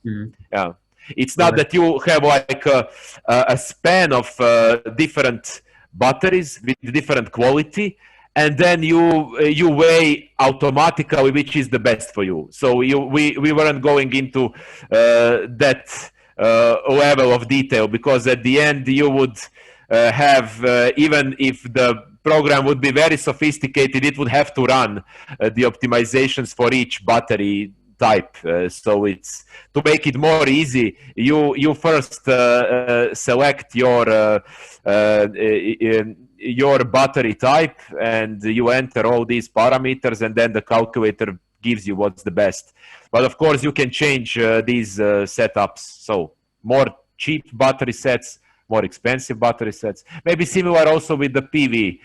yeah. It's not that you have like a span of different batteries with different quality, and then you weigh automatically which is the best for you. So we weren't going into that level of detail, because at the end you would have, even if the program would be very sophisticated, it would have to run the optimizations for each battery type. So it's to make it more easy, you first select your battery type, and you enter all these parameters, and then the calculator gives you what's the best. But of course you can change these setups. So more cheap battery sets, more expensive battery sets, maybe similar also with the PV.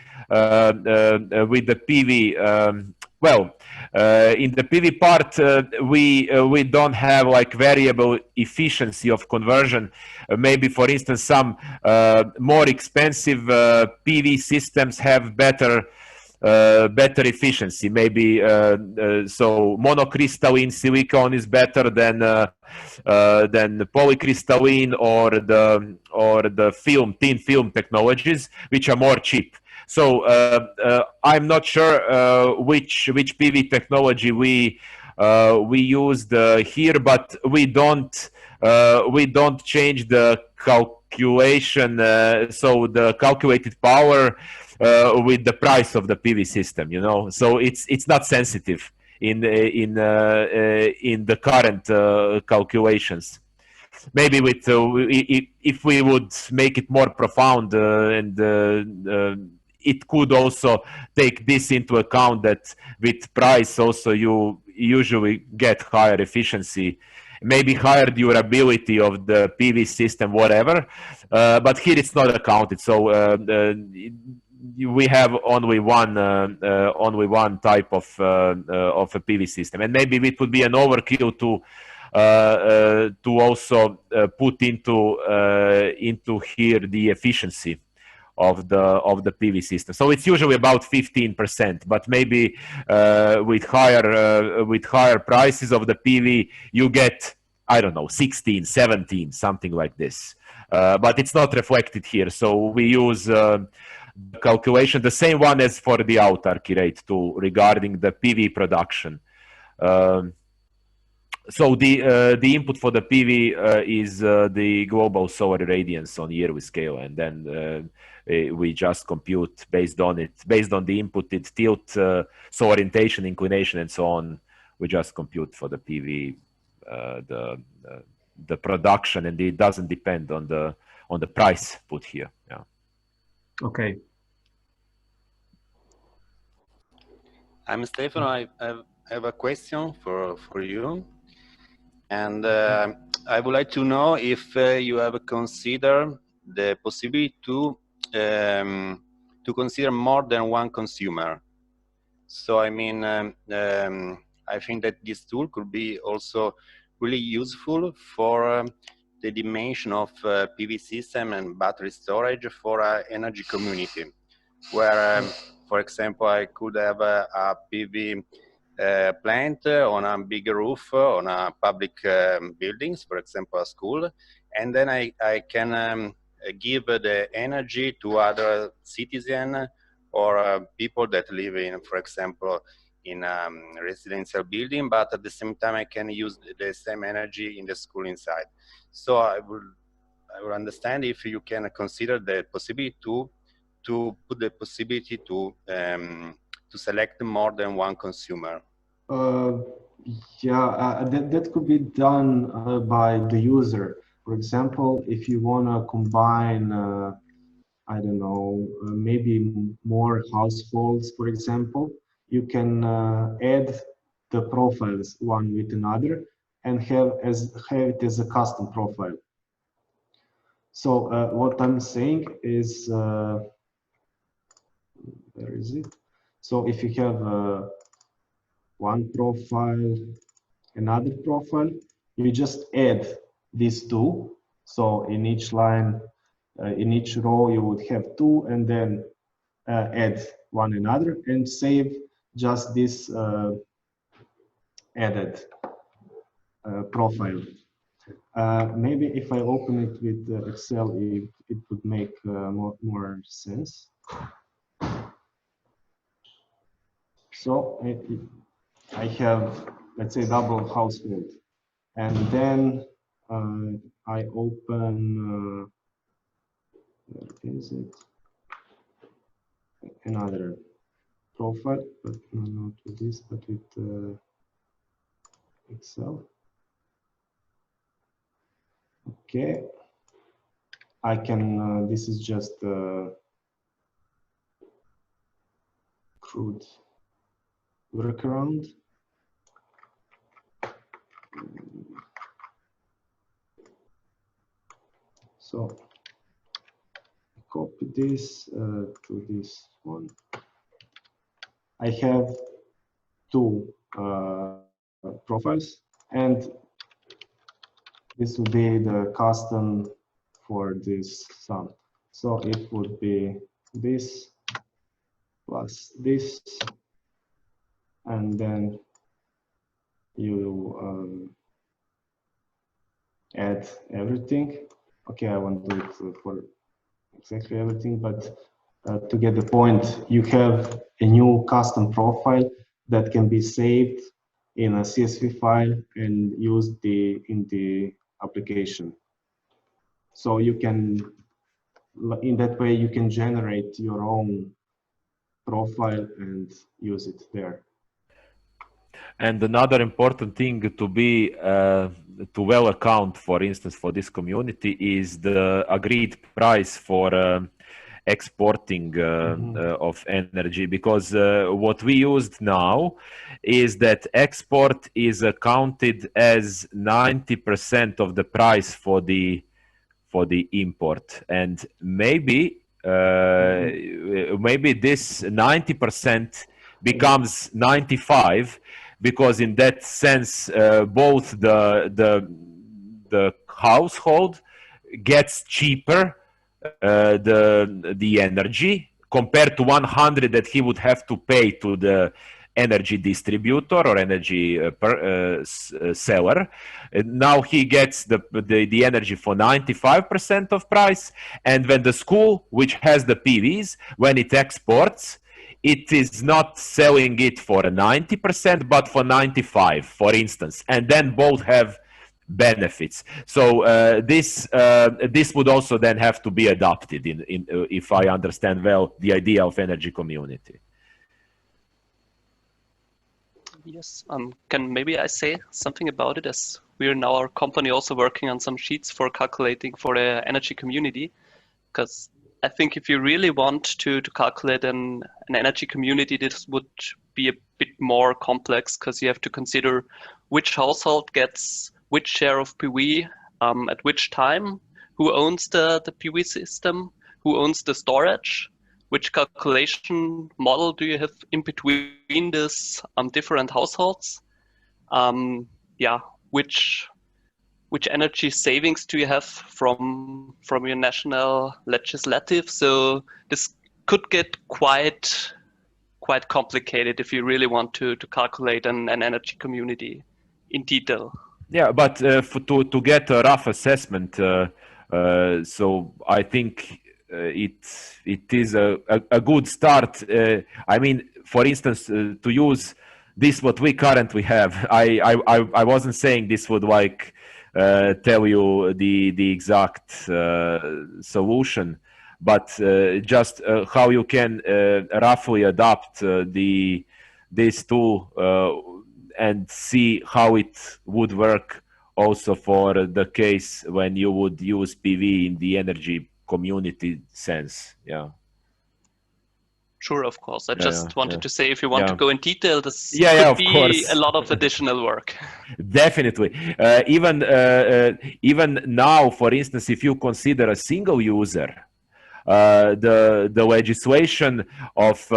In the PV part, we don't have like variable efficiency of conversion. Maybe, for instance, some more expensive PV systems have better efficiency. Maybe so monocrystalline silicon is better than polycrystalline or the thin film technologies, which are more cheap. So I'm not sure which PV technology we used here, but we don't change the calculation. So the calculated power with the price of the PV system, you know. So it's not sensitive in the current calculations. Maybe with if we would make it more profound and it could also take this into account, that with price also you usually get higher efficiency, maybe higher durability of the PV system, whatever. But here it's not accounted. So we have only one type of a PV system, and maybe it would be an overkill to also put into here the efficiency of the PV system. So it's usually about 15%, but maybe with higher prices of the PV, you get, I don't know, 16, 17, something like this. But it's not reflected here. So we use the calculation, the same one as for the autarky rate tool regarding the PV production. So the input for the PV is the global solar irradiance on yearly scale, and then we just compute based on it, based on the inputted tilt, so orientation, inclination, and so on. We just compute for the PV the production, and it doesn't depend on the price put here. Yeah. Okay. I'm Stefano. I have a question for you. And I would like to know if you have considered the possibility to consider more than one consumer. So I mean, I think that this tool could be also really useful for the dimension of PV system and battery storage for an energy community, where, for example, I could have a PV plant on a big roof on a public buildings, for example, a school, and then I can give the energy to other citizens or people that live in, for example, in a residential building, but at the same time I can use the same energy in the school inside. So I would understand if you can consider the possibility to put the possibility to select more than one consumer. Yeah, that could be done by the user. For example, if you want to combine, I don't know, maybe more households, for example, you can add the profiles one with another and have it as a custom profile. So what I'm saying is, where is it? So if you have one profile, another profile, you just add these two. So in each line, in each row, you would have two, and then add one another and save just this added profile. Maybe if I open it with Excel, it would make more sense. So I have, let's say, double household, and then I open, where is it? Another profile, but not with this, but with Excel. Okay, I can, this is just crude workaround. So copy this to this one. I have two profiles, and this will be the custom for this sum. So it would be this plus this, and then you add everything. Okay, I won't do it for exactly everything, but to get the point, you have a new custom profile that can be saved in a CSV file and used in the application. So you can, in that way, you can generate your own profile and use it there. And another important thing to be to well account, for instance, for this community is the agreed price for exporting of energy, because what we used now is that export is counted as 90% of the price for the import, and maybe maybe this 90% becomes 95, because in that sense both the household gets cheaper the energy compared to 100 that he would have to pay to the energy distributor or energy seller. Now he gets the energy for 95% of price, and when the school, which has the PVs, when it exports, it is not selling it for 90% but for 95, for instance, and then both have benefits. So this would also then have to be adopted in if I understand well the idea of energy community. Yes, can maybe I say something about it, as we are now our company also working on some sheets for calculating for the energy community, because I think if you really want to calculate an energy community, this would be a bit more complex, because you have to consider which household gets which share of PV at which time, who owns the PV system, who owns the storage, which calculation model do you have in between these different households? Yeah, which energy savings do you have from your national legislative? So this could get quite complicated if you really want to calculate an energy community in detail. Yeah, but to get a rough assessment, so I think it is a good start. I mean, for instance, to use this what we currently have, I wasn't saying this would like tell you the exact solution, but just how you can roughly adapt this tool and see how it would work also for the case when you would use PV in the energy community sense. Yeah. Sure, of course. I just wanted to say, if you want to go in detail, this could be a lot of additional work. Definitely. Even now, for instance, if you consider a single user, the legislation of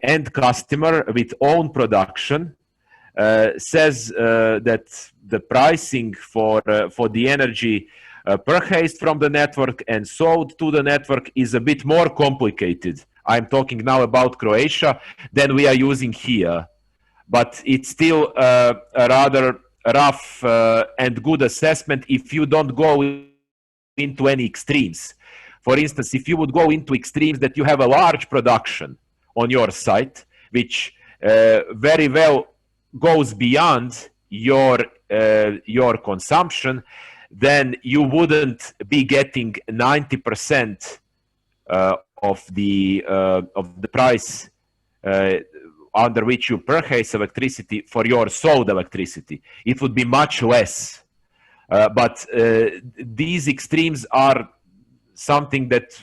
end customer with own production says that the pricing for the energy purchased from the network and sold to the network is a bit more complicated. I'm talking now about Croatia than we are using here, but it's still a rather rough and good assessment if you don't go into any extremes. For instance, if you would go into extremes that you have a large production on your site, which very well goes beyond your consumption, then you wouldn't be getting 90% of the price under which you purchase electricity for your sold electricity. It would be much less. But these extremes are something that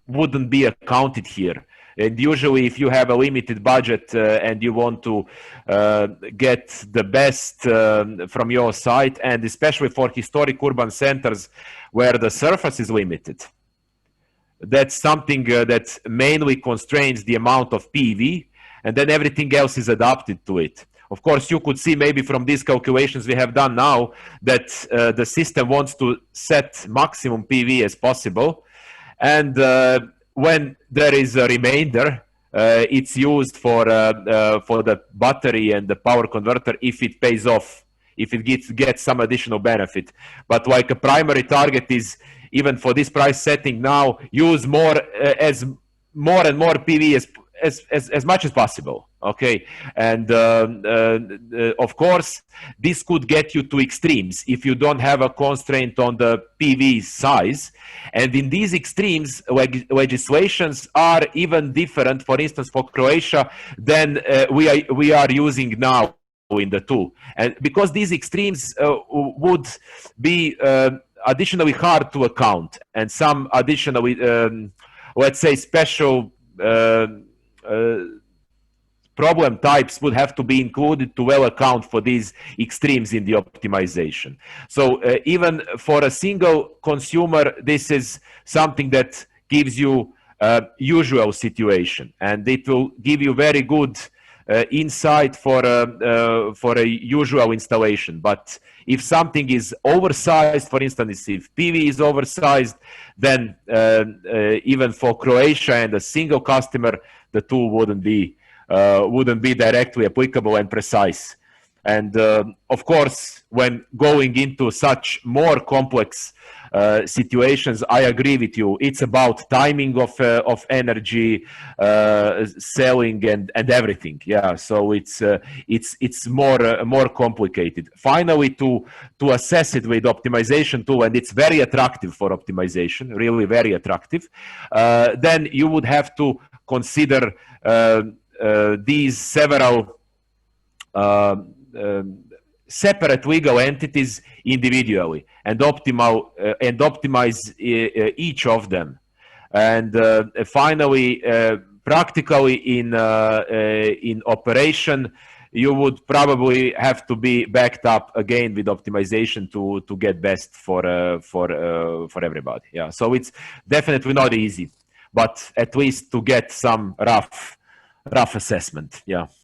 wouldn't be accounted here. And usually if you have a limited budget and you want to get the best from your site, and especially for historic urban centers where the surface is limited, that's something that mainly constrains the amount of PV, and then everything else is adapted to it. Of course, you could see maybe from these calculations we have done now that the system wants to set maximum PV as possible, and when there is a remainder, it's used for the battery and the power converter if it pays off, if it gets some additional benefit. But like a primary target is, even for this price setting now, use more and more PV as much as possible. Okay, and of course this could get you to extremes if you don't have a constraint on the PV size, and in these extremes legislations are even different, for instance for Croatia, than we are using now in the tool. And because these extremes would be additionally hard to account, and some additionally, let's say, special problem types would have to be included to well account for these extremes in the optimization. So even for a single consumer, this is something that gives you a usual situation, and it will give you very good insight for a usual installation. But if something is oversized, for instance, if PV is oversized, then even for Croatia and a single customer, the tool wouldn't be directly applicable and precise. And of course, when going into such more complex situations, I agree with you. It's about timing of energy, selling, and everything. Yeah, so it's more complicated. Finally, to assess it with optimization tool, and it's very attractive for optimization, really very attractive. Then you would have to consider these several separate legal entities individually and optimize each of them. And finally, practically in operation, you would probably have to be backed up again with optimization to get best for everybody. Yeah, so it's definitely not easy, but at least to get some rough assessment. Yeah.